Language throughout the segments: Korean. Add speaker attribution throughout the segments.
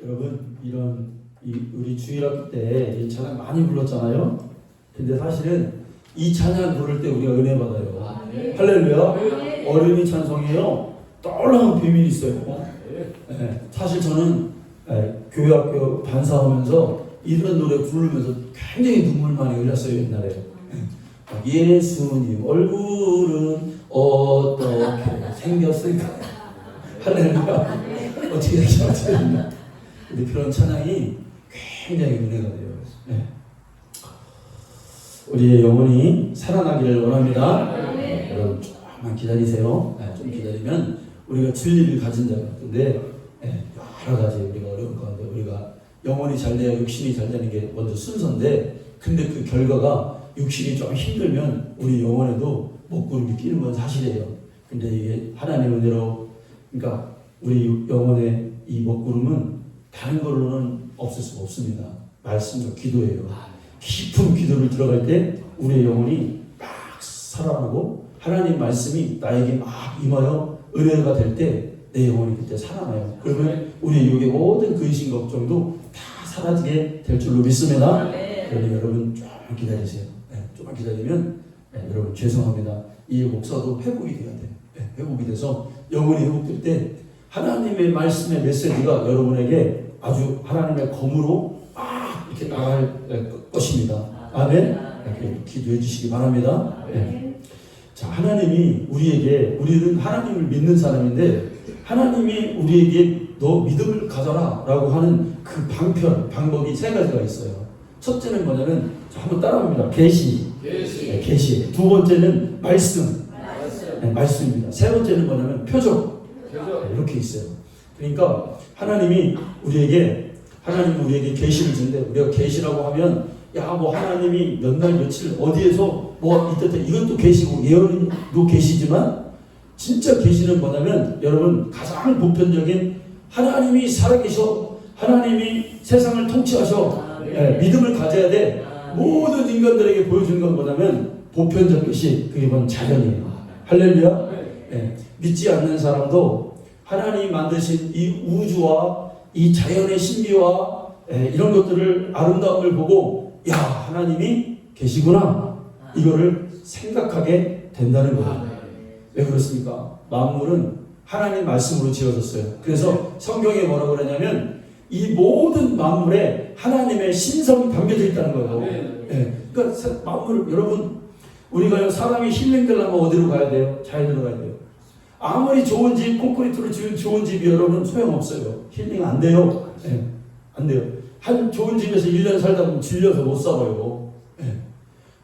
Speaker 1: 여러분, 우리 주일학교 때 이 찬양 많이 불렀잖아요. 근데 사실은 이 찬양 부를 때 우리가 은혜 받아요. 할렐루야. 어린이 찬송이에요. 놀라운 비밀이 있어요. 사실 저는 교회학교 반사하면서 이런 노래 부르면서 굉장히 눈물 많이 흘렸어요. 옛날에. 예수님 얼굴은 어떻게 생겼을까? 할렐루야. 어떻게 생겼을까? 근데 그런 찬양이 굉장히 은혜가 돼요. 우리의 영혼이 살아나기를 원합니다. 여러분 조금만 기다리세요. 좀 기다리면 우리가 진리를 가진 자가 같은데 여러 가지 우리가 어려운 가운데 우리가 영혼이 잘 돼야 육신이 잘 되는 게 먼저 순서인데, 근데 그 결과가 육신이 좀 힘들면 우리 영혼에도 먹구름이 끼는 건 사실이에요. 근데 이게 하나님의 은혜로, 그러니까 우리 영혼의 이 먹구름은 다른 걸로는 없을 수가 없습니다. 말씀과 기도예요. 깊은 기도를 들어갈 때 우리의 영혼이 막 살아나고 하나님 말씀이 나에게 막 임하여 은혜가 될 때 내 영혼이 그때 살아나요. 그러면 우리의 육의 모든 근심 걱정도 다 사라지게 될 줄로 믿습니다. 그러니 여러분 조금 기다리세요. 조금만 기다리면 여러분 죄송합니다. 이 목사도 회복이 돼야 돼요. 회복이 돼서 영혼이 회복될 때 하나님의 말씀의 메시지가 여러분에게 아주 하나님의 검으로 막 이렇게 나갈 것입니다. 아멘. 기도해 주시기 바랍니다. 자, 하나님이 우리는 하나님을 믿는 사람인데 하나님이 우리에게 너 믿음을 가져라 라고 하는 그 방법이 세 가지가 있어요. 첫째는 뭐냐면, 한번 따라합니다. 계시. 두 번째는 말씀입니다. 세 번째는 뭐냐면 표적. 이렇게 있어요. 그러니까 하나님이 우리에게 계시를 주는데, 우리가 계시라고 하면 하나님이 몇 날 며칠 어디에서 이것도 계시고 예언도 계시지만, 진짜 계시는 뭐냐면 여러분 가장 보편적인 하나님이 살아계셔, 하나님이 세상을 통치하셔, 믿음을 가져야 돼. 모든 인간들에게 보여준 건 뭐냐면 보편적 계시, 그게 바로 자연이에요. 할렐루야. 믿지 않는 사람도 하나님이 만드신 이 우주와 이 자연의 신비와 이런 것들을 아름다움을 보고 하나님이 계시구나, 이거를 생각하게 된다는 거예요. 왜 그렇습니까? 만물은 하나님 말씀으로 지어졌어요. 그래서 성경에 뭐라고 그러냐면 이 모든 만물에 하나님의 신성이 담겨져 있다는 거예요. 그러니까 만물, 여러분, 우리가 사람이 힐링되려면 어디로 가야 돼요? 자연으로 가야 돼요. 아무리 좋은 집, 콘크리트로 지은 좋은 집이 여러분 소용없어요. 힐링 안 돼요. 안 돼요. 한 좋은 집에서 1년 살다 보면 질려서 못 살아요.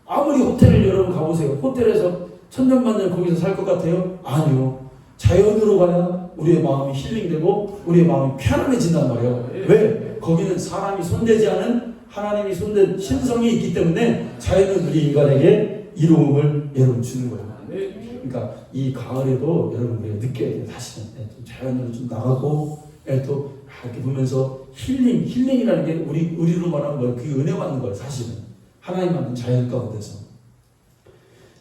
Speaker 1: 아무리 호텔을 여러분 가보세요. 호텔에서 천년만년 거기서 살 것 같아요? 아니요. 자연으로 가야 우리의 마음이 힐링되고 우리의 마음이 편안해진단 말이에요. 왜? 거기는 사람이 손대지 않은 하나님이 손댄 신성이 있기 때문에 자연은 우리 인간에게 이로움을 여러분 주는 거예요. 그러니까 이 가을에도 여러분 우리가 느껴야 돼요. 사실은 좀 자연으로 좀 나가고 또 이렇게 보면서 힐링이라는 게 우리로 말하는 거예요. 그게 은혜 받는 거예요. 사실은 하나님 만든 자연 가운데서.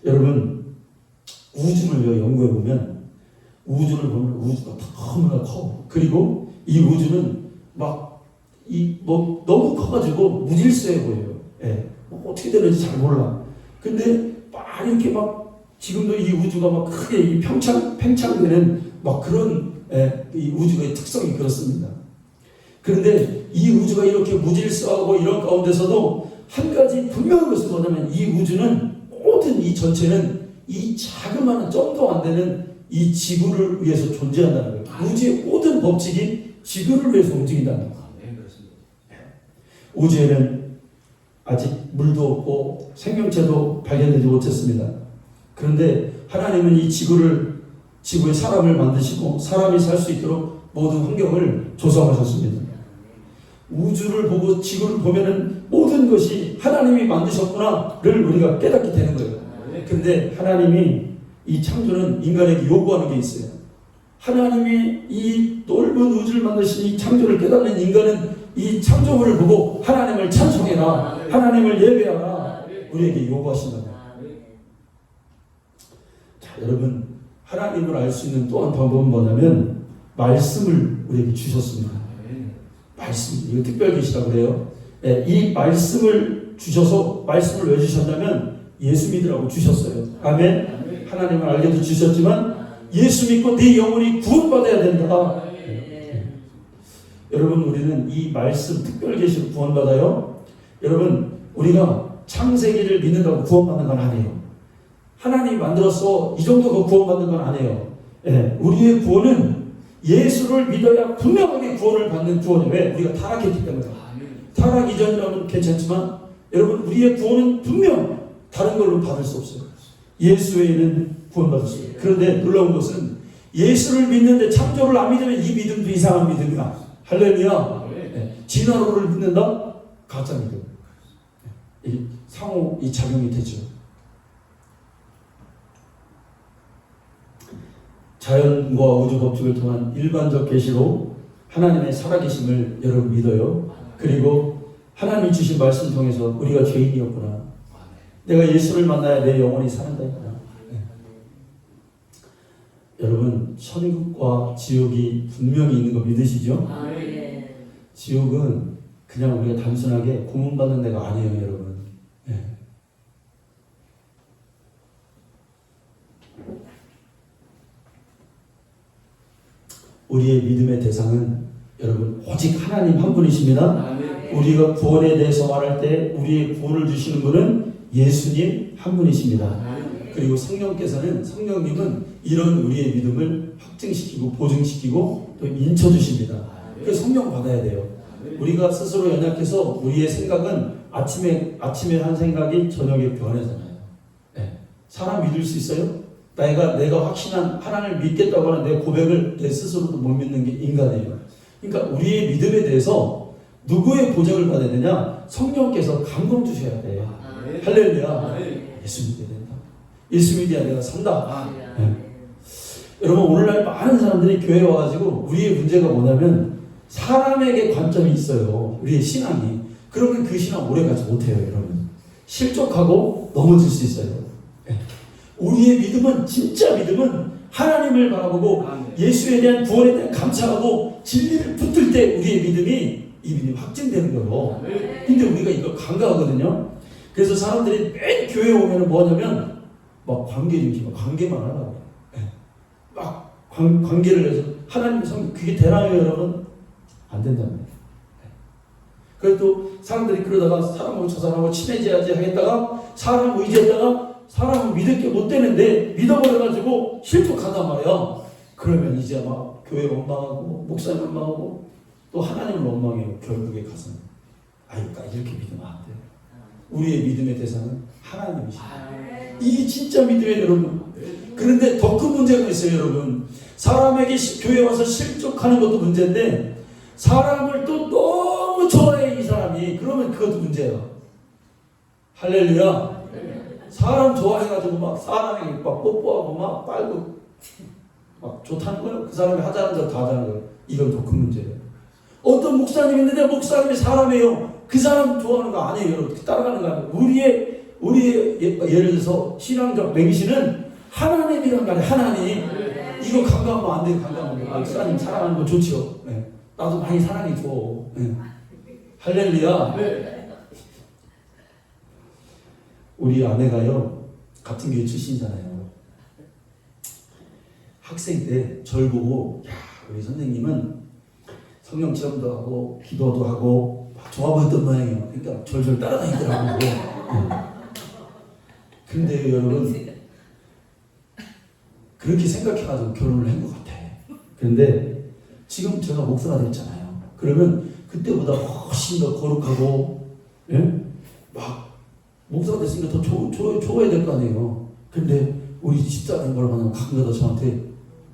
Speaker 1: 여러분, 우주를 연구해 보면 우주가 너무나 커. 그리고 이 우주는 너무 커가지고 무질서해 보여요. 어떻게 되는지 잘 몰라. 근데 이렇게 지금도 이 우주가 크게 팽창되는 그런 이 우주의 특성이 그렇습니다. 그런데 이 우주가 이렇게 무질서하고 이런 가운데서도 한 가지 분명한 것은 뭐냐면, 이 우주는 모든 이 전체는 이 자그마한 점도 안 되는 이 지구를 위해서 존재한다는 거예요. 우주의 모든 법칙이 지구를 위해서 움직인다는 거예요. 그렇습니다. 우주에는 아직 물도 없고 생명체도 발견되지 못했습니다. 그런데 하나님은 이 지구에 사람을 만드시고 사람이 살 수 있도록 모든 환경을 조성하셨습니다. 우주를 보고 지구를 보면은 모든 것이 하나님이 만드셨구나를 우리가 깨닫게 되는 거예요. 근데 하나님이 이 창조는 인간에게 요구하는 게 있어요. 하나님이 이 넓은 우주를 만드신 이 창조를 깨닫는 인간은 이 창조물을 보고 하나님을 찬송해라, 하나님을 예배하라, 우리에게 요구하신다. 자, 여러분, 하나님을 알 수 있는 또 한 방법은 뭐냐면 말씀을 우리에게 주셨습니다. 말씀, 이거 특별 계시라고 그래요. 네, 이 말씀을 주셔서, 말씀을 왜 주셨냐면 예수 믿으라고 주셨어요. 아멘. 하나님을 알게도 주셨지만 예수 믿고 네 영혼이 구원받아야 된다. 여러분, 우리는 이 말씀 특별 계시로 구원받아요. 여러분, 우리가 창세기를 믿는다고 구원받는 건 아니에요. 하나님이 만들어서 이 정도가 구원받는 건 아니에요. 예, 우리의 구원은 예수를 믿어야 분명하게 구원을 받는 구원이에요. 왜? 우리가 타락했기 때문에. 타락 이전이라면 괜찮지만 여러분, 우리의 구원은 분명 다른 걸로 받을 수 없어요. 예수 외에는 구원받을 수 없어요. 그런데 놀라운 것은 예수를 믿는데 창조를 안 믿으면 이 믿음도 이상한 믿음이야. 할렐루야. 네. 진화론을 믿는다? 가짜 믿음. 이 상호 이 작용이 되죠. 자연과 우주 법칙을 통한 일반적 계시로 하나님의 살아계심을 여러분 믿어요. 그리고 하나님이 주신 말씀 통해서 우리가 죄인이었구나. 내가 예수를 만나야 내 영혼이 사는다 했구나. 네. 여러분, 천국과 지옥이 분명히 있는 거 믿으시죠? 지옥은 그냥 우리가 단순하게 고문받는 데가 아니에요, 여러분. 네. 우리의 믿음의 대상은 여러분 오직 하나님 한 분이십니다. 우리가 구원에 대해서 말할 때 우리의 구원을 주시는 분은 예수님 한 분이십니다. 그리고 성령님은 이런 우리의 믿음을 확증시키고 보증시키고 또 인쳐주십니다. 그래서 성령 받아야 돼요. 우리가 스스로 연약해서 우리의 생각은 아침에 한 생각이 저녁에 변하잖아요. 네. 사람 믿을 수 있어요? 내가 확신한 하나님을 믿겠다고 하는 내 고백을 내 스스로도 못 믿는 게 인간이에요. 그러니까 우리의 믿음에 대해서 누구의 보장을 받아야 되냐? 성령께서 감동 주셔야 돼. 할렐루야. 예수 믿어야 된다. 예수 믿어야 내가 산다. 네. 여러분, 오늘날 많은 사람들이 교회에 와가지고 우리의 문제가 뭐냐면 사람에게 관점이 있어요. 우리의 신앙이. 그러면 그 신앙 오래가지 못해요, 여러분. 실족하고 넘어질 수 있어요. 네. 우리의 믿음은, 진짜 믿음은 하나님을 바라보고 예수에 대한 구원에 대한 감사하고 진리를 붙들 때 우리의 믿음이, 이 믿음이 확증되는 거예요. 근데 우리가 이거 간과하거든요. 그래서 사람들이 맨 교회에 오면 뭐냐면 막 관계만 하라고. 막 관계를 해서 하나님 성, 그게 되나요, 여러분? 안 된다는 거예요. 그래서 또 사람들이 그러다가 사람하고 저 사람하고 친해져야지 하겠다가 사람 의지했다가 사람을 믿을 게 못 되는데 믿어버려가지고 실족하단 말이야. 그러면 이제 막 교회 원망하고 목사님 원망하고 또 하나님을 원망해요. 결국에 가서는. 그러니까 이렇게 믿으면 안 돼요. 우리의 믿음의 대상은 하나님이십니다. 이게 진짜 믿음이에요, 여러분. 그런데 더 큰 문제가 있어요, 여러분. 사람에게 교회 와서 실족하는 것도 문제인데 사람을 또 너무 좋아해, 이 사람이. 그러면 그것도 문제예요. 할렐루야. 사람 좋아해가지고 막 사람에게 막 뽀뽀하고 막 빨고 막 좋다는 거예요. 그 사람이 하자는 대로 다 하자는 거예요. 이건 더 큰 문제예요. 어떤 목사님이 있는데 목사님이 사람이에요. 그 사람 좋아하는 거 아니에요, 여러분. 따라가는 거 아니에요. 우리의 예를 들어서 신앙적 맹신은 하나님이란 말이에요. 하나님. 이거 간과하면 안 돼요. 간과하면. 목사님 사랑하는 거 좋죠. 네. 나도 많이 사랑해줘. 네. 할렐루야. 네. 우리 아내가요, 같은 교회 출신이잖아요. 학생 때 절 보고, 야, 우리 선생님은 성령 체험도 하고 기도도 하고 막 좋아 보였던 모양이에요. 그러니까 절절 따라다니더라고요. 근데 여러분, 그렇게 생각해가지고 결혼을 한 것 같아. 그런데 지금 제가 목사가 됐잖아요. 그러면 그때보다 훨씬 더 거룩하고, 예? 막 목사가 됐으니까 더 좋아야 될 거 아니에요. 근데 우리 집사람이 뭐라고 하냐면 가끔가다 저한테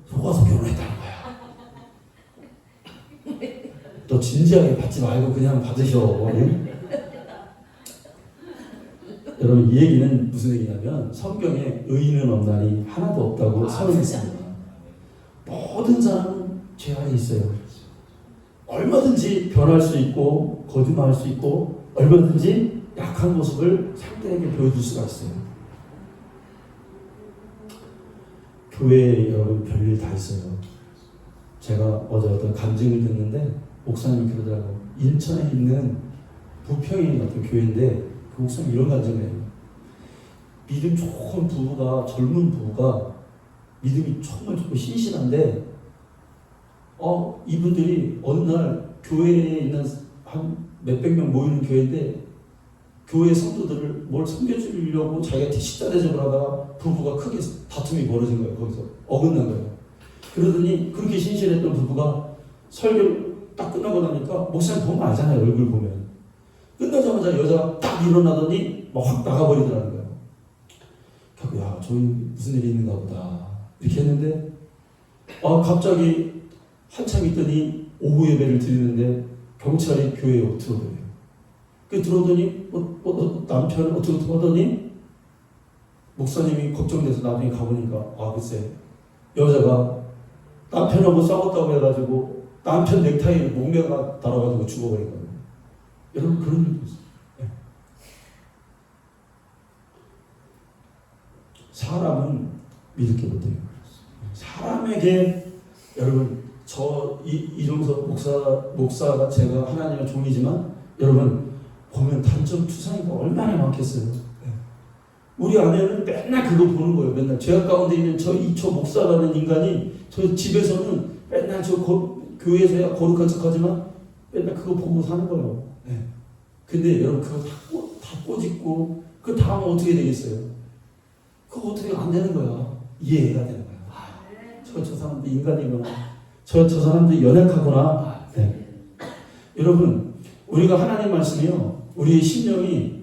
Speaker 1: 속아서 결혼했다는 거야. 너 진지하게 받지 말고 그냥 받으셔. 예? 여러분, 이 얘기는 무슨 얘기냐면 성경에 의인은 없나니 하나도 없다고 선언했습니다. 모든 사람은 죄 안에 있어요. 얼마든지 변할 수 있고 거짓말할 수 있고 얼마든지 약한 모습을 상대에게 보여줄 수가 있어요. 교회에 여러분 별일 다 있어요. 제가 어제 어떤 간증을 듣는데 목사님이 그러더라고. 인천에 있는 부평인 어떤 교회인데 그 목사님 이런 간증을 해요. 믿음 좋은 부부가, 젊은 부부가 믿음이 정말 좋고 신실한데 이분들이 어느 날 교회에 있는 한 몇백 명 모이는 교회인데 교회 성도들을 뭘 섬겨주려고 자기가 식사 대접을 하다가 부부가 크게 다툼이 벌어진 거예요. 거기서 어긋난 거예요. 그러더니 그렇게 신실했던 부부가 설교를 딱 끝나고 나니까 목사님 보면 알잖아요. 얼굴 보면. 끝나자마자 여자가 딱 일어나더니 막 확 나가버리더라는 거예요. 그래서 야, 저기 무슨 일이 있는가 보다 이렇게 했는데 갑자기 한참 있더니 오후 예배를 드리는데 경찰이 교회에 들어오더래요. 그 들어오더니 남편 어떻게 하더니 목사님이 걱정돼서 나중에 가보니까 글쎄 여자가 남편하고 싸웠다고 해가지고 남편 넥타이를 목매가 달아가지고 죽어버린 거예요. 여러분 그런 일도 있어요. 네. 사람은 믿을 게 못해요. 사람에게 여러분 이종석 목사가 제가 하나님의 종이지만 여러분 보면 단점 투성이가 얼마나 많겠어요. 네. 우리 아내는 맨날 그거 보는 거예요. 맨날 죄악 가운데 있는 저 목사라는 인간이 저 집에서는 맨날 저 교회에서야 거룩한 척하지만 맨날 그거 보고 사는 거예요. 네. 근데 여러분 그거 다 꼬집고 그 다음 어떻게 되겠어요? 그거 어떻게 안 되는 거야. 이해해야 되는 거야. 저 사람들 인간이구나. 저 사람들 연약하구나. 네. 여러분 우리가 하나님 말씀이요. 우리의 심령이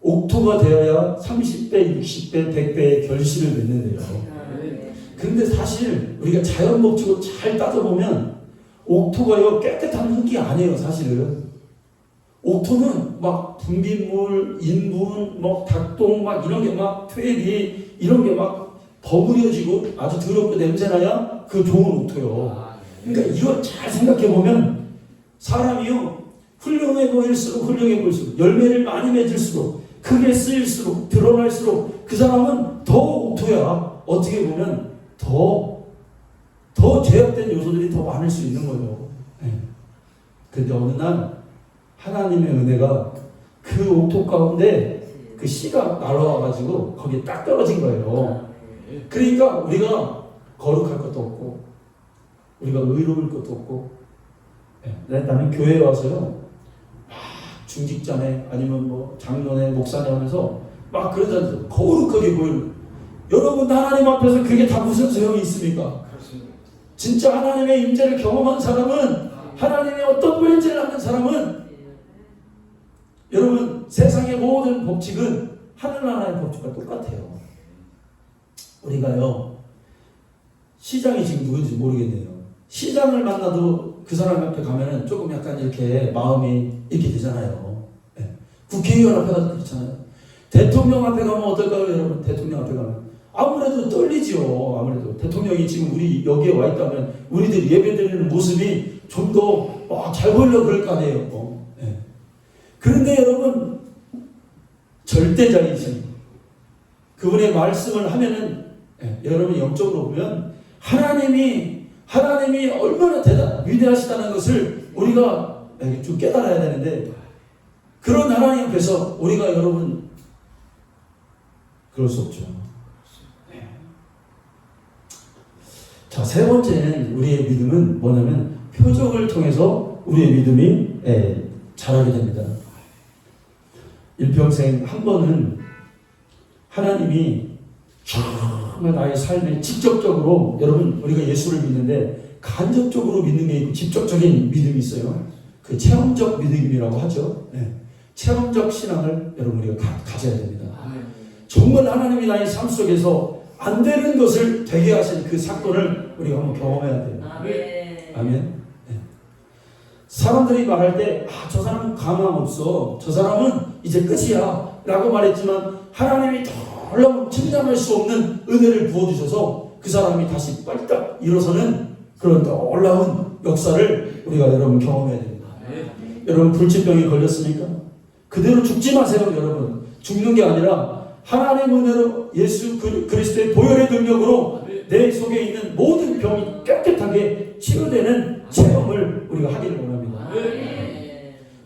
Speaker 1: 옥토가 되어야 30배, 60배, 100배의 결실을 맺는데요. 그런데 사실 우리가 자연 법칙으로 잘 따져보면 옥토가요 깨끗한 흙이 아니에요. 사실은 옥토는 막 분비물, 인분, 막 닭똥 막 이런 게 막 퇴비 이런 게 막 버무려지고 아주 더럽고 냄새나야 그 좋은 옥토요. 그러니까 이거 잘 생각해 보면 사람이요 훌륭해 보일수록 훌륭해 보일수록 열매를 많이 맺을수록 크게 쓰일수록 드러날수록 그 사람은 더 옥토야. 어떻게 보면 더 죄악된 요소들이 더 많을 수 있는 거예요. 그런데 어느 날 하나님의 은혜가 그 옥토 가운데 그 씨가 날아와가지고 거기에 딱 떨어진 거예요. 그러니까 우리가 거룩할 것도 없고 우리가 의로울 것도 없고 나는 교회에 와서요 중직자네 아니면 뭐 장로네 목사네 하면서 막 그러잖아요. 거룩하게 보이는 여러분 하나님 앞에서 그게 다 무슨 소용이 있습니까? 진짜 하나님의 임재를 경험한 사람은 하나님의 어떤 보인지를 아는 사람은 여러분 세상의 모든 법칙은 하늘나라의 법칙과 똑같아요. 우리가요 시장이 지금 누군지 모르겠네요. 시장을 만나도 그 사람 앞에 가면은 조금 약간 이렇게 마음이 이렇게 되잖아요. 네. 국회의원 앞에 가도 그렇잖아요. 대통령 앞에 가면 어떨까요, 여러분? 대통령 앞에 가면 아무래도 떨리죠. 아무래도 대통령이 지금 우리 여기에 와 있다면 우리들이 예배드리는 모습이 좀 더 잘 보이려고 그럴 거 아니에요. 네. 그런데 여러분 절대자이신 그분의 말씀을 하면은 여러분 영적으로 보면 하나님이 얼마나 위대하시다는 것을 우리가 좀 깨달아야 되는데 그런 하나님 앞에서 우리가 여러분 그럴 수 없죠. 자, 세 번째는 우리의 믿음은 뭐냐면 표적을 통해서 우리의 믿음이 자라게 됩니다. 일평생 한 번은 하나님이 정말 나의 삶에 직접적으로 여러분 우리가 예수를 믿는데 간접적으로 믿는 게 있고 직접적인 믿음이 있어요. 그 체험적 믿음이라고 하죠. 체험적 신앙을 여러분 우리가 가져야 됩니다. 정말 하나님이 나의 삶 속에서 안 되는 것을 되게 하신 그 사건을 우리가 한번 경험해야 돼요. 아멘. 사람들이 말할 때 저 사람은 가망 없어. 저 사람은 이제 끝이야. 라고 말했지만 하나님이 놀라운 침잠할 수 없는 은혜를 부어주셔서 그 사람이 다시 빨딱 일어서는 그런 놀라운 역사를 우리가 여러분 경험해야 됩니다. 여러분 불치병에 걸렸습니까? 그대로 죽지 마세요. 여러분 죽는 게 아니라 하나님의 은혜로 예수 그리스도의 보혈의 능력으로 내 속에 있는 모든 병이 깨끗하게 치유되는 체험을 우리가 하기를 원합니다.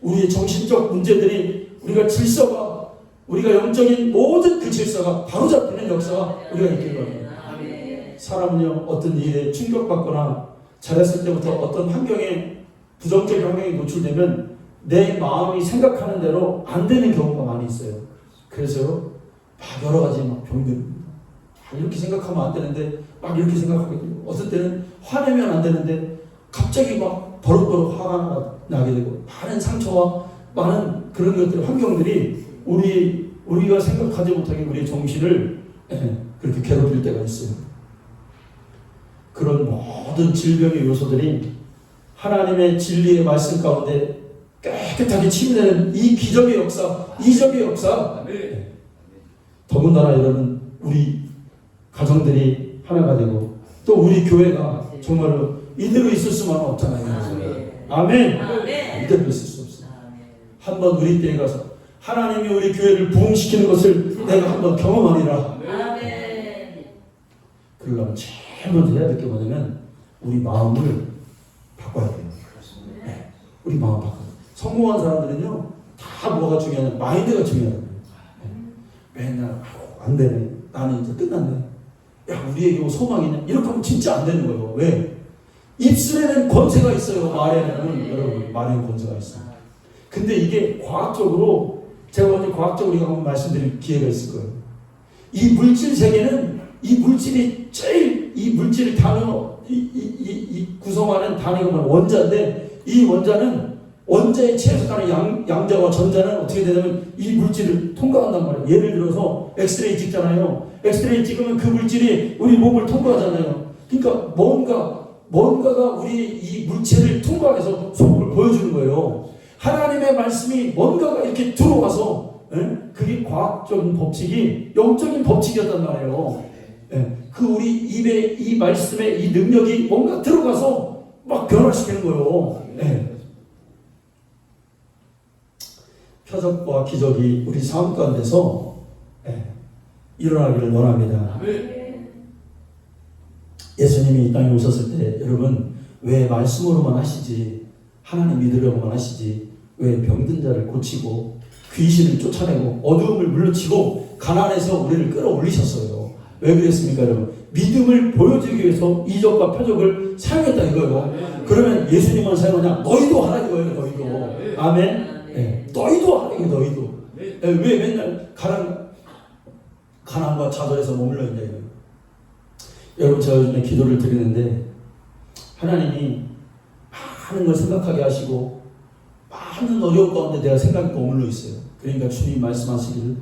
Speaker 1: 우리의 정신적 문제들이 우리가 질서가 우리가 영적인 모든 그 질서가 바로잡히는 역사가 우리가 있길 바랍니다. 사람은요 어떤 일에 충격받거나 자랐을 때부터 어떤 환경에 부정적인 환경에 노출되면 내 마음이 생각하는 대로 안 되는 경우가 많이 있어요. 그래서 막 여러 가지 막 병들입니다. 이렇게 생각하면 안 되는데 막 이렇게 생각하게 되고 어떤 때는 화내면 안 되는데 갑자기 막 버릇버릇 화가 나게 되고 많은 상처와 많은 그런 것들 환경들이 우리가 생각하지 못하게 우리의 정신을 그렇게 괴롭힐 때가 있어요. 그런 모든 질병의 요소들이 하나님의 진리의 말씀 가운데 깨끗하게 치유되는 이 기적의 역사, 이적의 역사. 더군다나 여러분 우리 가정들이 하나가 되고 또 우리 교회가 정말로 이대로 있을 수만은 없잖아요. 아멘. 이대로 있을 수 없어요. 한번 우리 때에 가서 하나님이 우리 교회를 부흥시키는 것을 내가 한번 경험하리라. 그러려면 제일 먼저 해야 될 게 뭐냐면 우리 마음을 바꿔야 돼요. 우리 마음 바꿔야 돼요. 성공한 사람들은요 다 뭐가 중요하냐 마인드가 중요하다고요. 맨날 안 되네. 나는 이제 끝났네. 야 우리에게 뭐 소망이 있냐? 이렇게 하면 진짜 안 되는 거예요. 왜? 입술에는 권세가 있어요. 말에는 여러분 말에는 권세가 있어요. 근데 이게 과학적으로 제가 언제 과학적으로 한번 말씀드릴 기회가 있을 거예요. 이 물질 세계는 이 물질이 제일 이 물질을 구성하는 단위가 원자인데 이 원자는 원자의 최소한의 양자와 전자는 어떻게 되냐면 이 물질을 통과한단 말이에요. 예를 들어서 엑스레이 찍잖아요. 엑스레이 찍으면 그 물질이 우리 몸을 통과하잖아요. 그러니까 뭔가가 우리 이 물체를 통과해서 소금을 보여주는 거예요. 하나님의 말씀이 뭔가가 이렇게 들어와서 그게 과학적인 법칙이 영적인 법칙이었단 말이에요. 그 우리 입에 이 말씀의 이 능력이 뭔가 들어가서 막 변화시키는 거예요. 표적과 기적이 우리 삶 가운데서 일어나기를 원합니다. 예수님이 이 땅에 오셨을 때 여러분 왜 말씀으로만 하시지 하나님 믿으려고만 하시지 왜 병든 자를 고치고 귀신을 쫓아내고 어두움을 물리치고 가난해서 우리를 끌어올리셨어요. 왜 그랬습니까 여러분? 믿음을 보여주기 위해서 이적과 표적을 사용했다 이거예요. 그러면 예수님만 사용하냐? 너희도 하라 이거예요. 너희도. 아멘. 너희도 하라 이거 너희도. 왜 맨날 가난과 좌절에서 머물러 있냐 이거예요. 여러분 제가 요즘에 기도를 드리는데 하나님이 많은 걸 생각하게 하시고 많은 어려움 가운데 내가 생각이 머물러 있어요. 그러니까 주님 말씀하시기를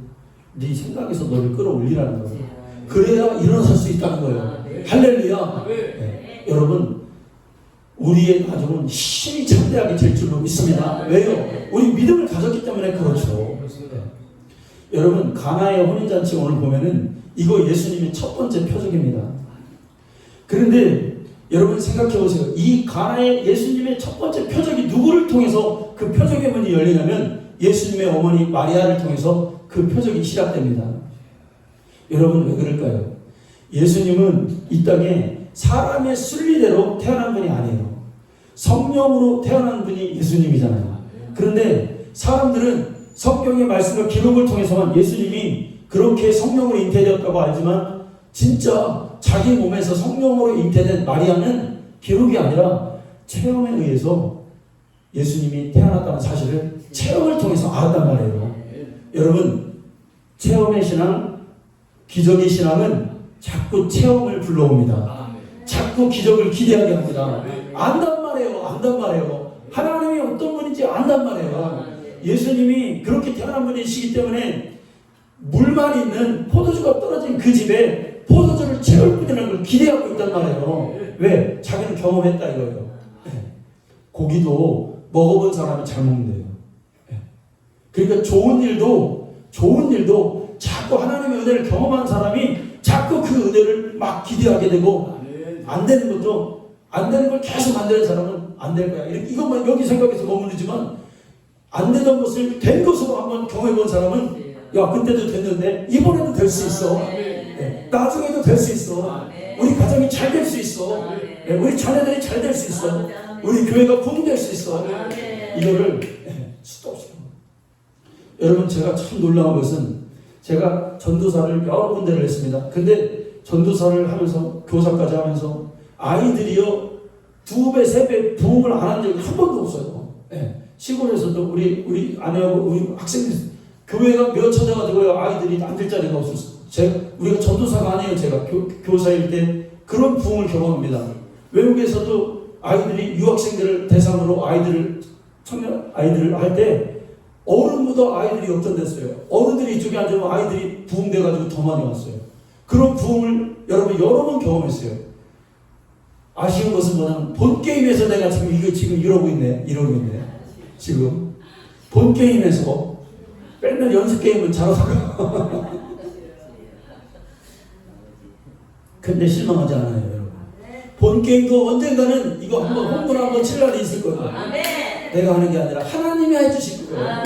Speaker 1: 네 생각에서 너를 끌어올리라는 거예요. 그래야 일어설 수 있다는 거예요. 할렐루야. 여러분 우리의 가정은 힘이 창대하게 될 줄로 믿습니다. 왜요? 우리 믿음을 가졌기 때문에 그렇죠. 여러분 가나의 혼인잔치 오늘 보면은 이거 예수님의 첫 번째 표적입니다. 그런데 여러분 생각해 보세요. 이 가나의 예수님의 첫 번째 표적이 누구를 통해서 그 표적의 문이 열리냐면 예수님의 어머니 마리아를 통해서 그 표적이 시작됩니다. 여러분 왜 그럴까요? 예수님은 이 땅에 사람의 순리대로 태어난 분이 아니에요. 성령으로 태어난 분이 예수님이잖아요. 그런데 사람들은 성경의 말씀과 기록을 통해서만 예수님이 그렇게 성령으로 잉태되었다고 알지만 진짜 자기 몸에서 성령으로 잉태된 마리아는 기록이 아니라 체험에 의해서 예수님이 태어났다는 사실을 체험을 통해서 알았단 말이에요. 여러분 체험의 신앙, 기적의 신앙은 자꾸 체험을 불러옵니다. 자꾸 기적을 기대하게 합니다. 안단 말이에요. 하나님이 어떤 분인지 안단 말이에요. 예수님이 그렇게 태어난 분이시기 때문에 물만 있는 포도주가 떨어진 그 집에 포도주를 채울 뿐이라는 걸 기대하고 있단 말이에요. 왜? 자기는 경험했다 이거예요. 고기도 먹어본 사람이 잘 먹는데요. 그러니까 좋은 일도 자꾸 하나님의 은혜를 경험한 사람이 자꾸 그 은혜를 막 기대하게 되고 안 되는 걸 계속 안 되는 사람은 안 될 거야. 이것만 여기 생각해서 머무르지만 안 되던 것을 된 것으로 한번 경험해본 사람은 야 그때도 됐는데 이번에도 될 수 있어. 나중에도 될 수 있어. 우리 가정이 잘 될 수 있어. 우리 자녀들이 잘 될 수 있어. 우리 교회가 부흥될 수 있어. 이거를 수도 없이. 여러분, 제가 참 놀라운 것은 제가 전도사를 여러 군데를 했습니다. 근데 전도사를 하면서 교사까지 하면서 아이들이요 2배, 3배 부흥을 안 한 적이 한 번도 없어요. 시골에서도 우리 아내하고 우리 학생들 교회가 몇 쳐져가지고요 아이들이 앉을 자리가 없었어요. 우리가 전도사가 아니에요. 제가 교사일 때 그런 부흥을 경험합니다. 외국에서도 아이들이 유학생들을 대상으로 청년 아이들을 할 때 어른보다 아이들이 역전됐어요. 어른들이 이쪽에 앉으면 아이들이 부흥돼가지고 더 많이 왔어요. 그런 부흥을 여러분 여러 번 경험했어요. 아쉬운 것은 뭐냐면 본 게임에서 내가 지금 이러고 있네. 지금 본 게임에서 맨날 연습 게임을 잘하다가 근데 실망하지 않아요, 여러분. 본 게임도 언젠가는 이거 한번 홈런 한번 칠 날이 있을 거예요. 내가 하는 게 아니라 하나님이 해주실 거예요.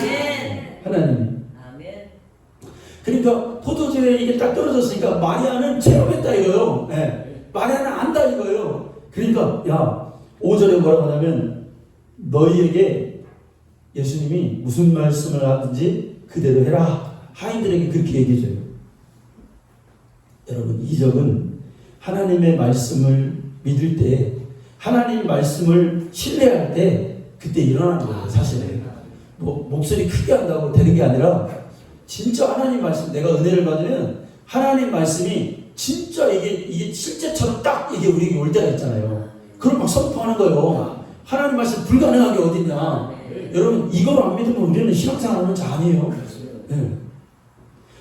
Speaker 1: 하나님이. 그러니까 포도주에 이게 딱 떨어졌으니까 마리아는 체험했다 이거예요. 마리아는 안다 이거예요. 그러니까 5절에 뭐라고 하냐면 너희에게 예수님이 무슨 말씀을 하든지 그대로 해라. 하인들에게 그렇게 얘기해줘요. 여러분, 이적은 하나님의 말씀을 믿을 때, 하나님 말씀을 신뢰할 때 그때 일어나는 거예요. 사실은 뭐 목소리 크게 한다고 되는 게 아니라 진짜 하나님 말씀, 내가 은혜를 받으면 하나님 말씀이 진짜 이게 실제처럼 딱 이게 우리에게 올 때가 있잖아요. 그럼 막 선포하는 거예요. 하나님 말씀 불가능한 게 어딨냐. 여러분, 이걸 안 믿으면 우리는 신앙생활하는 자 아니에요.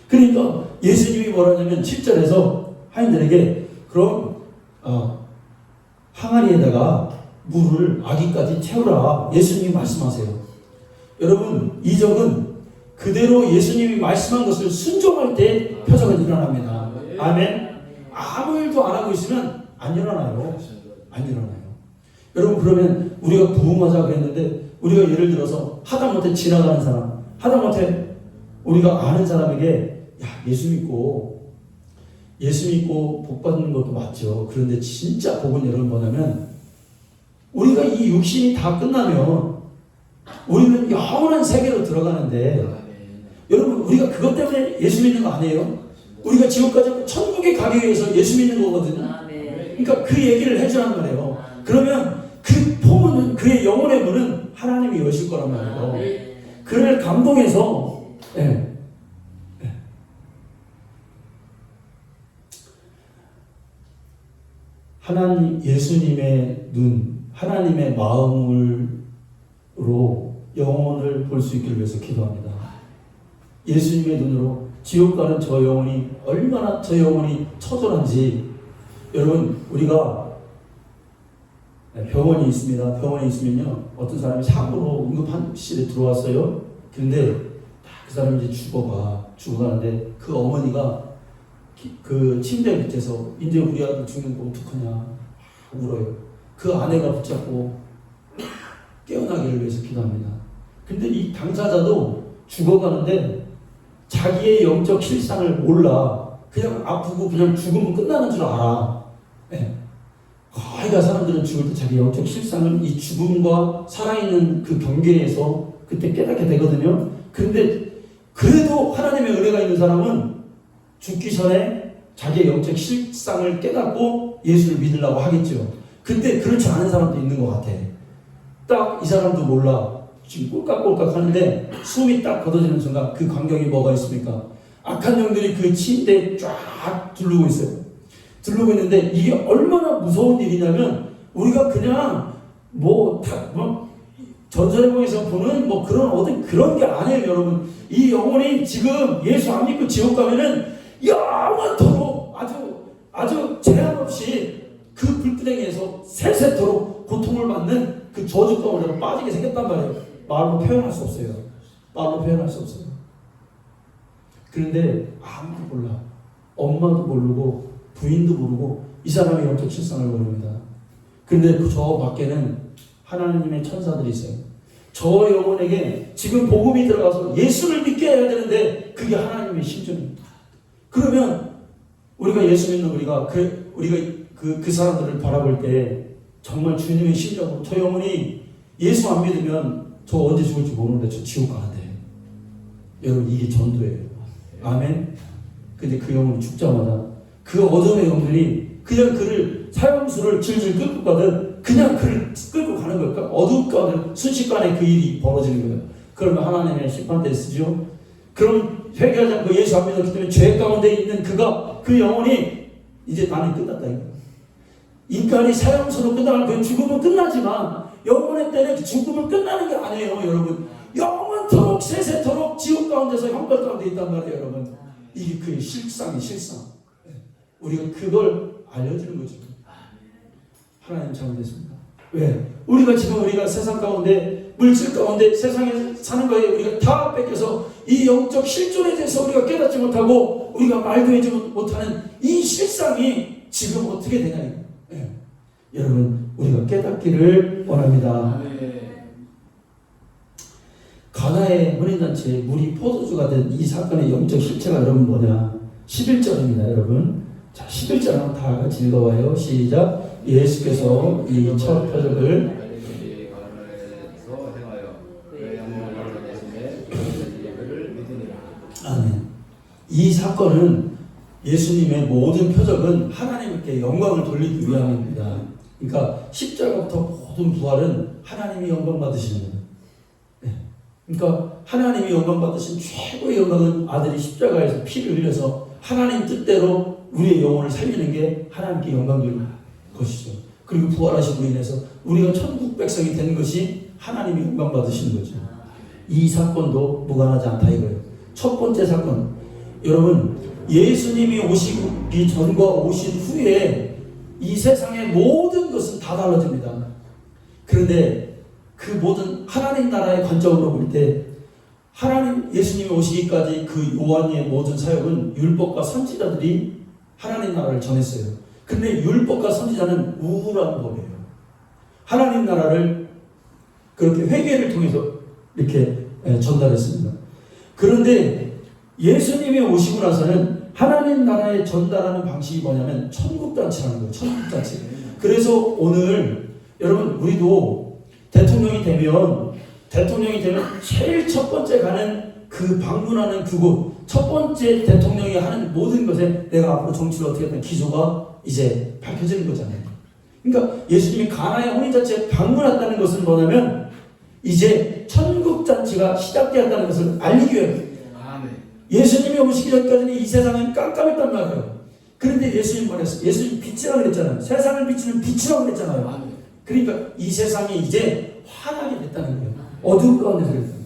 Speaker 1: 그러니까 예수님이 뭐라냐면 7절에서 하인들에게 그럼 항아리에다가 물을 아기까지 채우라. 예수님이 말씀하세요. 여러분, 이적은 그대로 예수님이 말씀한 것을 순종할 때 표적은 일어납니다. 아멘. 아무 일도 안 하고 있으면 안 일어나요. 여러분, 그러면 우리가 부흥하자 그랬는데 우리가 예를 들어서 하다못해 지나가는 사람, 하다못해 우리가 아는 사람에게 예수 믿고 복 받는 것도 맞죠. 그런데 진짜 복은 여러분 뭐냐면 우리가 이 육신이 다 끝나면 우리는 영원한 세계로 들어가는데 여러분, 우리가 그것 때문에 예수 믿는 거 아니에요? 우리가 지옥 가지 천국에 가기 위해서 예수 믿는 거거든요. 그러니까 그 얘기를 해주란 말이에요. 그러면 그 포문은, 그의 영혼의 문은 하나님이 여실 거란 말이에요. 그를 감동해서 하나님, 예수님의 눈, 하나님의 마음으로 영혼을 볼 수 있기를 위해서 기도합니다. 예수님의 눈으로 지옥 가는 저 영혼이 얼마나 저 영혼이 처절한지. 여러분, 우리가 병원이 있습니다. 병원에 있으면요, 어떤 사람이 사고로 응급실에 들어왔어요. 그런데 그 사람이 이제 죽어가는데 그 어머니가 그 침대 밑에서 이제 우리 아들 죽는 거 어떡하냐 울어요. 그 아내가 붙잡고 깨어나기를 위해서 기도합니다. 근데 이 당사자도 죽어가는데 자기의 영적 실상을 몰라. 그냥 아프고 그냥 죽으면 끝나는 줄 알아. 거의 다 사람들은 죽을 때 자기 영적 실상을 이 죽음과 살아있는 그 경계에서 그때 깨닫게 되거든요. 근데 그래도 하나님의 은혜가 있는 사람은 죽기 전에 자기의 영적 실상을 깨닫고 예수를 믿으려고 하겠죠. 근데 그렇지 않은 사람도 있는 것 같아. 딱 이 사람도 몰라. 지금 꼴깍꼴깍 하는데 숨이 딱 걷어지는 순간 그 광경이 뭐가 있습니까? 악한 영들이 그 침대에 쫙 두르고 있어요. 두르고 있는데 이게 얼마나 무서운 일이냐면 우리가 그냥 전설의봉에서 보는 그런 게 아니에요, 여러분. 이 영혼이 지금 예수 안 믿고 지옥 가면은 영원토록 아주 제한 없이 그 불구덩이에서 세세토록 고통을 받는 그 저주 덩어리로 빠지게 생겼단 말이에요. 말로 표현할 수 없어요. 그런데 아무도 몰라. 엄마도 모르고 부인도 모르고 이 사람의 영적 실상을 모릅니다. 그런데 저 밖에는 하나님의 천사들이 있어요. 저 영혼에게 지금 복음이 들어가서 예수를 믿게 해야 되는데 그게 하나님의 심정입니다. 그러면 우리가 예수 믿는 우리가 그 사람들을 바라볼 때 정말 주님의 심정으로 저 영혼이 예수 안 믿으면 저 언제 죽을지 모르는데 저 지옥 가는데. 여러분 이게 전도예요. 아멘. 근데 그 영혼이 죽자마자 그 어둠의 영들이 그냥 그를 사형수를 질질 끌고 가든 그냥 그를 끌고 가는 걸까? 어둠 가운데 순식간에 그 일이 벌어지는 거예요. 그러면 하나님의 심판대에 쓰죠. 그럼 회개하지 않고 예수 안 믿었기 때문에 죄 가운데 있는 그 영혼이 이제 나는 끝났다. 인간이 사형수로 끝나는 그 죽음은 끝나지만 영혼의 때는 죽음은 끝나는 게 아니에요, 여러분. 영원토록 세세토록 지옥 가운데서 형벌 가운데 있단 말이에요, 여러분. 이게 그의 실상. 우리가 그걸 알려주는 거죠. 하나님 잘못했습니다. 왜? 우리가 세상 가운데 물질 가운데 세상에 사는 거에 우리가 다 뺏겨서 이 영적 실존에 대해서 우리가 깨닫지 못하고 우리가 말도 하지 못하는 이 실상이 지금 어떻게 되냐. 네. 여러분 우리가 깨닫기를 원합니다. 가나의 혼인잔치에 물이 포도주가 된 이 사건의 영적 실체가 여러분 뭐냐? 11절입니다 여러분. 자 11절 한번 다 같이 읽어봐요. 시작. 예수께서 이 첫 표적을 아멘. 이 사건은 예수님의 모든 표적은 하나님께 영광을 돌리기 위함입니다. 그러니까 십자가부터 모든 부활은 하나님이 영광 받으시는 거예요. 네. 그러니까 하나님이 영광 받으신 최고의 영광은 아들이 십자가에서 피를 흘려서 하나님 뜻대로 우리의 영혼을 살리는 게 하나님께 영광 돌리는 것이죠. 그리고 부활하심으로 인해서 우리가 천국 백성이 된 것이 하나님이 영광 받으시는 거죠. 이 사건도 무관하지 않다 이거예요. 첫 번째 사건, 여러분 예수님이 오시기 전과 오신 후에 이 세상의 모든 것은 다 달라집니다. 그런데 그 모든 하나님 나라의 관점으로 볼 때 하나님 예수님이 오시기까지 그 요한의 모든 사역은 율법과 선지자들이 하나님 나라를 전했어요. 근데 율법과 선지자는 우물한 법이에요. 하나님 나라를 그렇게 회개를 통해서 이렇게 전달했습니다. 그런데 예수님이 오시고 나서는 하나님 나라에 전달하는 방식이 뭐냐면 천국잔치라는 거예요. 천국잔치. 그래서 오늘 여러분 우리도 대통령이 되면 제일 첫 번째 가는 그 방문하는 그곳, 첫 번째 대통령이 하는 모든 것에 내가 앞으로 정치를 어떻게 했던 기조가 이제 밝혀지는 거잖아요. 그러니까 예수님이 가나의 혼인잔치에 방문했다는 것은 뭐냐면 이제 천국잔치가 시작되었다는 것을 알리기 위해 예수님이 오시기 전까지는 이 세상은 깜깜했단 말이에요. 그런데 예수님 말했어요. 예수님 빛이라고 그랬잖아요. 세상을 비추는 빛이라고 그랬잖아요. 그러니까 이 세상이 이제 환하게 됐다는 거예요. 어두운 가운데서 그랬어요.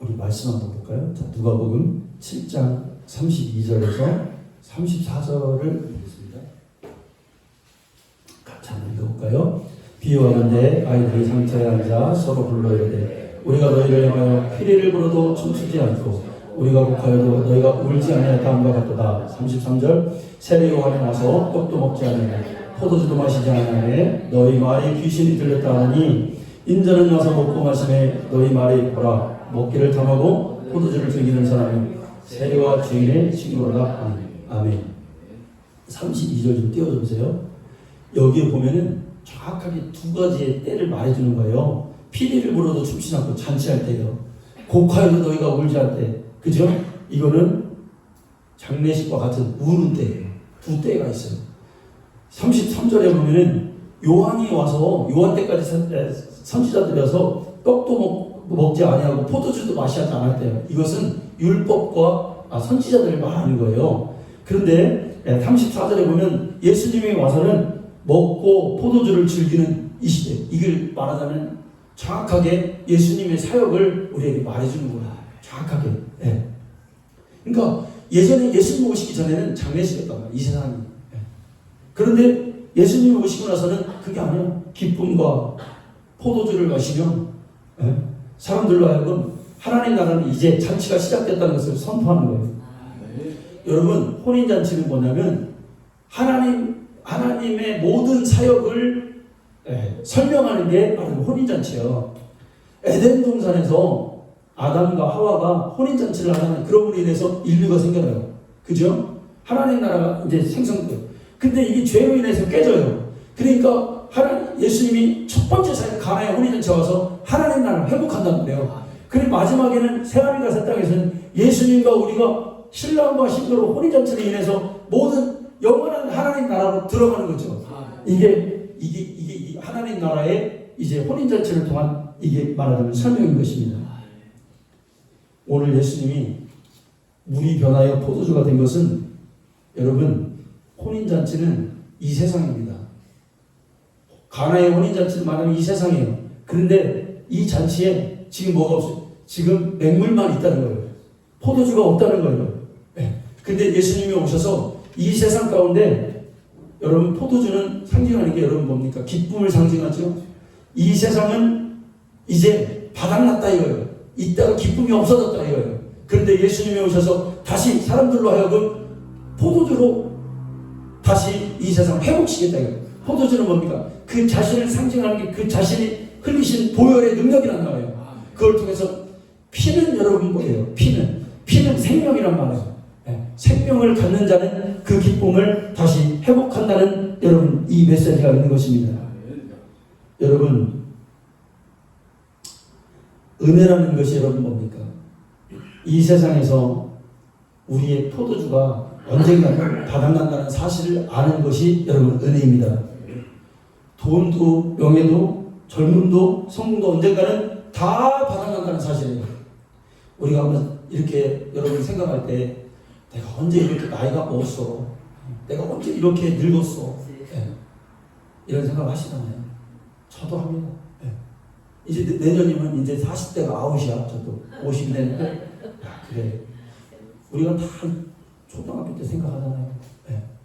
Speaker 1: 우리 말씀 한번 볼까요? 자, 누가복음 7장 32절에서 34절을 읽겠습니다. 같이 한번 읽어볼까요? 비유하는데 아이들이 상처에 앉아 서로 불러 이르되 우리가 너희를 향하여 피리를 불어도 춤추지 않고 우리가 곡하여도 너희가 울지 아니하였다함과 같도다. 33절 세례 요한이 나서 떡도 먹지 아니하며 포도주도 마시지 아니하며 너희 말이 귀신이 들렸다 하니 인자는 와서 먹고 마시매 너희 말이 보라 먹기를 탐하고 포도주를 즐기는 사람은 세례와 주인의 친구로다. 아멘. 32절 좀 띄워주세요. 여기에 보면은 정확하게 두 가지의 때를 말해주는 거예요. 피리를 불어도 춤추지 않고 잔치할 때요. 곡하여도 너희가 울지 않을 때. 그죠? 이거는 장례식과 같은 우는 때예요. 두 때가 있어요. 33절에 보면은 요한이 와서 요한 때까지 선지자들이어서 떡도 먹지 아니하고 포도주도 마시지 않을 때예요. 이것은 율법과 선지자들을 말하는 거예요. 그런데 34절에 보면 예수님이 와서는 먹고 포도주를 즐기는 이 시대, 이걸 말하자면 정확하게 예수님의 사역을 우리에게 말해주는 거야. 정확하게. 네. 그러니까 예전에 예수님 오시기 전에는 장례식이었단 말이야. 이 세상이. 네. 그런데 예수님 오시고 나서는 그게 아니야. 기쁨과 포도주를 마시면 네. 사람들로 하여금 하나님 나라는 이제 잔치가 시작됐다는 것을 선포하는 거예요. 네. 여러분 혼인잔치는 뭐냐면 하나님의 모든 사역을 설명하는 게 바로 혼인잔치예요. 에덴 동산에서 아담과 하와가 혼인잔치를 하는 그런 으로 인해서 인류가 생겨나요. 그죠? 하나님 나라가 이제 생성돼요. 근데 이게 죄로 인해서 깨져요. 그러니까 예수님이 첫 번째 사역 가나의 혼인잔치 와서 하나님 나라를 회복한단 말이에요. 그리고 마지막에는 새하늘과 새 땅에서는 예수님과 우리가 신랑과 신부로 혼인잔치로 인해서 모든 영원한 하나님 나라로 들어가는 거죠. 이게 하나님 나라의 이제 혼인잔치를 통한 이게 말하자면 설명인 것입니다. 오늘 예수님이 물이 변하여 포도주가 된 것은 여러분 혼인잔치는 이 세상입니다. 가나의 혼인잔치를 말하면 이 세상이에요. 그런데 이 잔치에 지금 뭐가 없어요? 지금 맹물만 있다는 거예요. 포도주가 없다는 거예요. 근데 예수님이 오셔서 이 세상 가운데 여러분 포도주는 상징하는 게 여러분 뭡니까? 기쁨을 상징하죠. 이 세상은 이제 바닥났다 이거예요. 이따가 기쁨이 없어졌다 이거예요. 그런데 예수님이 오셔서 다시 사람들로 하여금 포도주로 다시 이 세상을 회복시켰다 이거예요. 포도주는 뭡니까? 그 자신을 상징하는 게 그 자신이 흘리신 보혈의 능력이란 말이에요. 그걸 통해서 피는 여러분 뭐예요? 피는 생명이란 말이에요. 생명을 갖는 자는 그 기쁨을 다시 회복한다는 여러분 이 메시지가 있는 것입니다. 여러분 은혜라는 것이 여러분 뭡니까? 이 세상에서 우리의 포도주가 언젠가는 바닥난다는 사실을 아는 것이 여러분 은혜입니다. 돈도 명예도 젊음도 성공도 언젠가는 다 바닥난다는 사실이에요. 우리가 한번 이렇게 여러분 생각할 때 내가 언제 이렇게 나이가 먹었어? 내가 언제 이렇게 늙었어? 이런 생각 하시잖아요. 저도 합니다. 이제 내년이면 이제 40대가 아웃이야. 저도 50이 되는데 그래. 우리가 다 초등학교 때 생각하잖아요.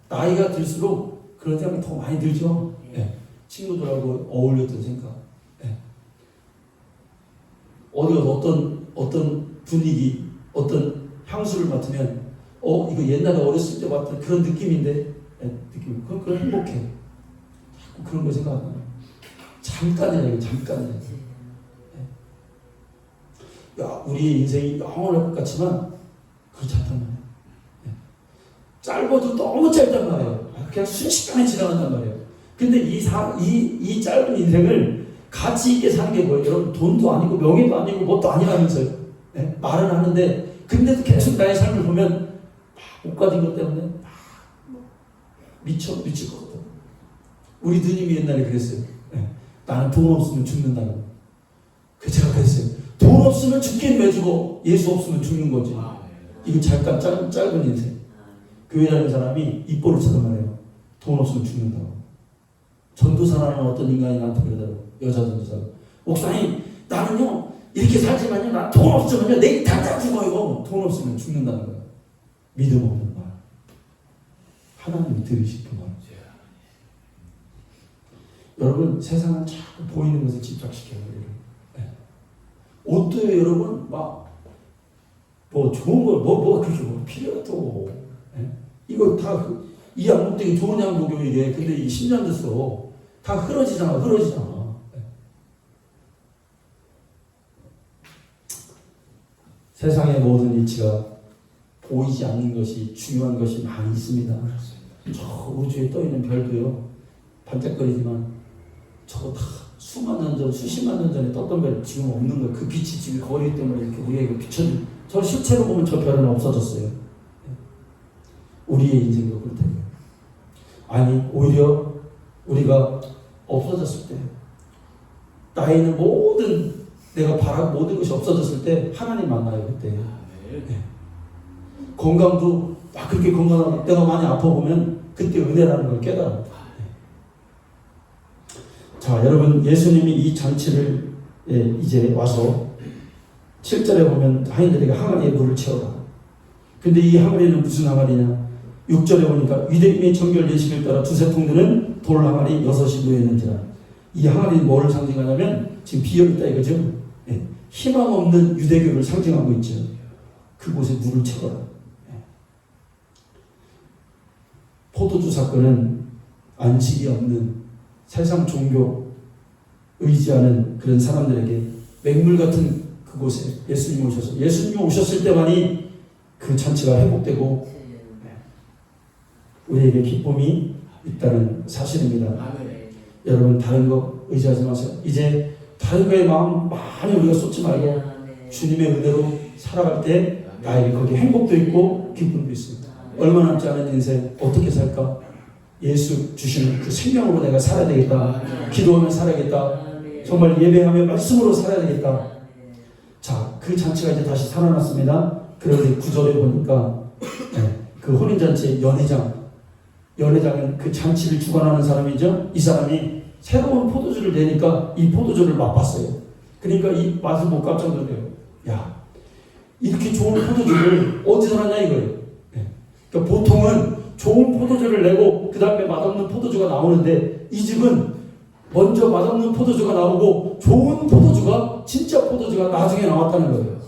Speaker 1: 나이가 들수록 그런 생각이 더 많이 들죠. 친구들하고 어울렸던 생각. 어디 가서 어떤 분위기, 어떤 향수를 맡으면 이거 옛날에 어렸을 때 봤던 그런 느낌인데 느낌. 그건 행복해. 자꾸 그런 거 생각하잖아요. 잠깐이에요. 야, 우리의 인생이 영원할 것 같지만 그렇지 않단 말이에요. 짧아도 너무 짧단 말이에요. 그냥 순식간에 지나간단 말이에요. 근데 이 짧은 인생을 가치 있게 사는 게 뭐예요? 여러분 돈도 아니고 명예도 아니고 뭣도 아니라면서요. 말은 하는데 근데도 계속 나의 삶을 보면 못 가진 것 때문에 미칠 것 같아요. 우리 누님이 옛날에 그랬어요. 나는 돈 없으면 죽는다고. 그래서 제가 그랬어요. 돈 없으면 죽긴 왜 죽어? 예수 없으면 죽는 거지. 이거 잠깐 짧은 인생. 교회 다니는 사람이 입보를 쳐서 말해요. 돈 없으면 죽는다고. 전도사라는 어떤 인간이 나한테 그러더라고. 여자 전도사가. 목사님 나는요 이렇게 살지만요 나 돈 없으면요 내일 당장 죽어요. 돈 없으면 죽는다는 거예요. 믿음 없는 말. 하나님이 들으실 그 말이죠. 여러분 세상은 자꾸 보이는 것을 집착시켜요. 옷도요 여러분 막 뭐 좋은 거 뭐 그렇게 뭐 필요해 또. 이거 다 이 양복 되게 좋은 양복이에요 이게. 근데 이 10년 됐어. 다 흐러지잖아. 세상의 모든 이치가 보이지 않는 것이 중요한 것이 많이 있습니다. 저 우주에 떠있는 별도요 반짝거리지만 저거 다 수만 년 전, 수십만 년 전에 떴던 별 지금 없는 거예요. 그 빛이 지금 거리 때문에 이렇게 우리에게 비춰진. 저 실체로 보면 저 별은 없어졌어요. 우리의 인생도 그렇다고요. 아니 오히려 우리가 없어졌을 때 나에는 모든 내가 바라는 모든 것이 없어졌을 때 하나님 만나요. 그때 건강도 그렇게 건강하고 내가 많이 아파 보면 그때 은혜라는 걸 깨달아요. 자 여러분 예수님이 이 잔치를 이제 와서 7절에 보면 하인들에게 항아리에 물을 채워라. 근데 이 항아리는 무슨 항아리냐? 6절에 보니까 유대인의 정결 예식을 따라 두세 통드는 돌 항아리 6이 놓였는지라. 이 항아리는 뭐를 상징하냐면 지금 비어있다 이거죠. 희망 없는 유대교를 상징하고 있죠. 그곳에 물을 채워라. 포도주 사건은 안식이 없는 세상 종교 의지하는 그런 사람들에게 맹물 같은 그곳에 예수님이 오셔서 예수님이 오셨을 때만이 그 잔치가 회복되고 우리에게 기쁨이 있다는 사실입니다.
Speaker 2: 아멘.
Speaker 1: 여러분 다른 거 의지하지 마세요. 이제 다른 거에 마음 많이 우리가 쏟지 말고 주님의 은혜로 살아갈 때 나에게 거기에 행복도 있고 기쁨도 있습니다. 얼마 남지 않은 인생 어떻게 살까? 예수 주시는 그 생명으로 내가 살아야 되겠다. 기도하며 살아야겠다. 정말 예배하며 말씀으로 살아야 되겠다. 자, 그 잔치가 이제 다시 살아났습니다. 그런데 9절에 보니까 그 혼인잔치의 연회장은 그 잔치를 주관하는 사람이죠. 이 사람이 새로운 포도주를 내니까 이 포도주를 맛봤어요. 그러니까 이 맛을 못 깜짝 놀래요. 야, 이렇게 좋은 포도주를 어디서 샀냐 이거예요. 그러니까 보통은 좋은 포도주를 내고 그 다음에 맛없는 포도주가 나오는데 이 집은 먼저 맛없는 포도주가 나오고 좋은 포도주가 진짜 포도주가 나중에 나왔다는 거예요.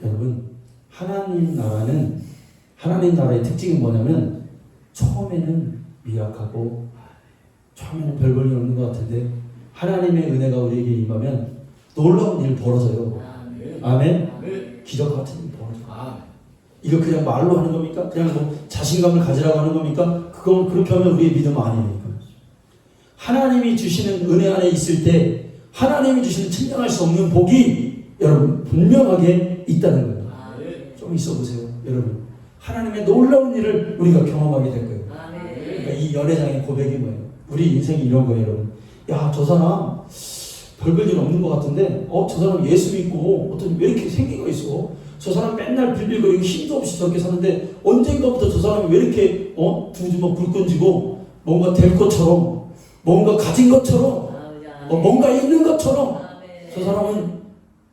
Speaker 1: 여러분 하나님 나라의 특징이 뭐냐면 처음에는 미약하고 처음에는 별 볼일 없는 것 같은데 하나님의 은혜가 우리에게 임하면 놀라운 일 벌어져요. 아멘. 기적 같은 일 벌어져요. 이거 그냥 말로 하는 겁니까? 그냥 뭐 자신감을 가지라고 하는 겁니까? 그건 그렇게 하면 우리의 믿음 아니에요. 하나님이 주시는 은혜 안에 있을 때 하나님이 주시는 측량할 수 없는 복이 여러분 분명하게 있다는 거예요. 좀 있어 보세요. 여러분 하나님의 놀라운 일을 우리가 경험하게 될 거예요. 그러니까 이 연회장의 고백이 뭐예요? 우리 인생이 이런 거예요. 여러분. 야, 저 사람 별 볼 일 없는 것 같은데 저 사람 예수 믿고 어떤 왜 이렇게 생기가 있어? 저 사람 맨날 빌빌거리고 힘도 없이 저렇게 사는데 언젠가부터 저 사람이 왜 이렇게 두 주먹 불 끈지고 뭔가 될 것처럼 뭔가 가진 것처럼 뭔가 있는 것처럼 저 사람은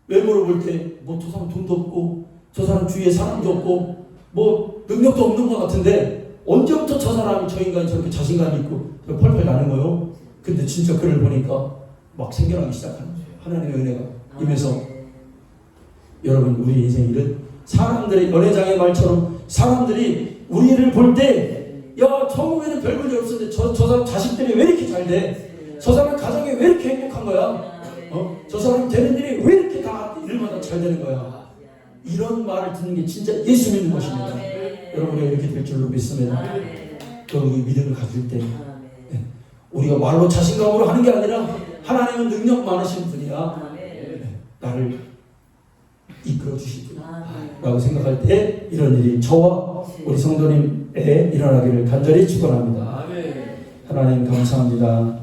Speaker 1: 외모를 볼 때 뭐 저 사람 돈도 없고 저 사람 주위에 사람도 없고 뭐 능력도 없는 것 같은데 언제부터 저 사람이 저 인간이 저렇게 자신감이 있고 펄펄 나는 거예요. 근데 진짜 그를 보니까 막 생겨나기 시작하는 거예요. 하나님의 은혜가 임해서 여러분 우리 인생 일은 사람들의 연회장의 말처럼 사람들이 우리를 볼 때 야, 처음에는 별 볼일 없었는데 저 사람 자식 때문에 왜 이렇게 잘 돼? 저 사람 가정이 왜 이렇게 행복한 거야? 저 사람 되는 일이 왜 이렇게 다 일마다 잘 되는 거야? 이런 말을 듣는 게 진짜 예수 믿는 것입니다. 여러분이 이렇게 될 줄로 믿습니다. 그 믿음을 가질 때 우리가 말로 자신감으로 하는 게 아니라 하나님은 능력 많으신 분이야. 나를 이끌어 주실 분이라고 생각할 때 이런 일이 저와 우리 성도님에 일어나기를 간절히 축원합니다. 하나님 감사합니다.